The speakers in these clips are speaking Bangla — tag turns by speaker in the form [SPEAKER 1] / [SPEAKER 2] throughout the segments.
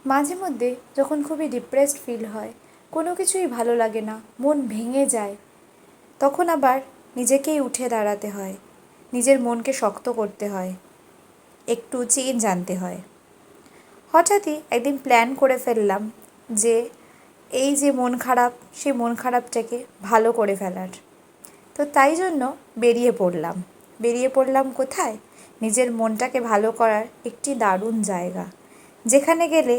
[SPEAKER 1] মাঝে মধ্যে যখন খুবই ডিপ্রেসড ফিল হয়, কোনো কিছুই ভালো লাগে না, মন ভেঙে যায়, তখন আবার নিজেকেই উঠে দাঁড়াতে হয়, নিজের মনকে শক্ত করতে হয়, একটু চেঞ্জ আনতে হয়। হঠাৎই একদিন প্ল্যান করে ফেললাম যে এই যে মন খারাপ, সেই মন খারাপটাকে ভালো করে ফেলার। তো তাই জন্য বেরিয়ে পড়লাম কোথায়? নিজের মনটাকে ভালো করার একটি দারুণ জায়গা, যেখানে গেলে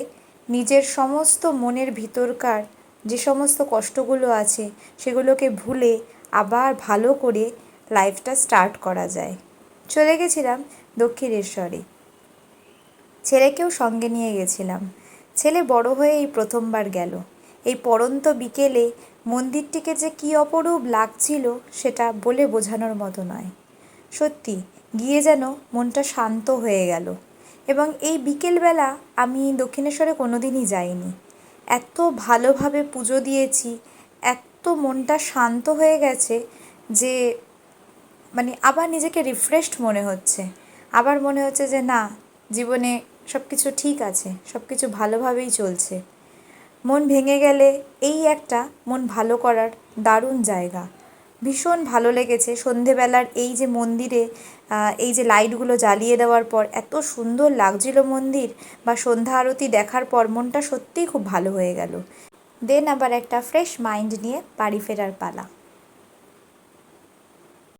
[SPEAKER 1] নিজের সমস্ত মনের ভিতরকার যে সমস্ত কষ্টগুলো আছে সেগুলোকে ভুলে আবার ভালো করে লাইফটা স্টার্ট করা যায়। চলে গেছিলাম দক্ষিণেশ্বরে। ছেলেকেও সঙ্গে নিয়ে গেছিলাম। ছেলে বড় হয়ে এই প্রথমবার গেল। এই পড়ন্ত বিকেলে মন্দিরটিকে যে কী অপরূপ লাগছিল সেটা বলে বোঝানোর মতো নয়। সত্যি গিয়ে যেন মনটা শান্ত হয়ে গেল। এবং এই বিকেলবেলা আমি দক্ষিণেশ্বরে কোনোদিনই যাইনি। এত ভালোভাবে পুজো দিয়েছি, এত মনটা শান্ত হয়ে গেছে যে আবার নিজেকে রিফ্রেশড মনে হচ্ছে। আবার মনে হচ্ছে যে না, জীবনে সব কিছু ঠিক আছে, সব কিছু ভালোভাবেই চলছে। মন ভেঙে গেলে এই একটা মন ভালো করার দারুণ জায়গা। ভীষণ ভালো লেগেছে সন্ধেবেলার এই যে মন্দিরে এই যে লাইটগুলো জ্বালিয়ে দেওয়ার পর এত সুন্দর লাগছিল মন্দির, বা সন্ধ্যা আরতি দেখার পর মনটা সত্যিই খুব ভালো হয়ে গেল। দেন আবার একটা ফ্রেশ মাইন্ড নিয়ে বাড়ি ফেরার পালা।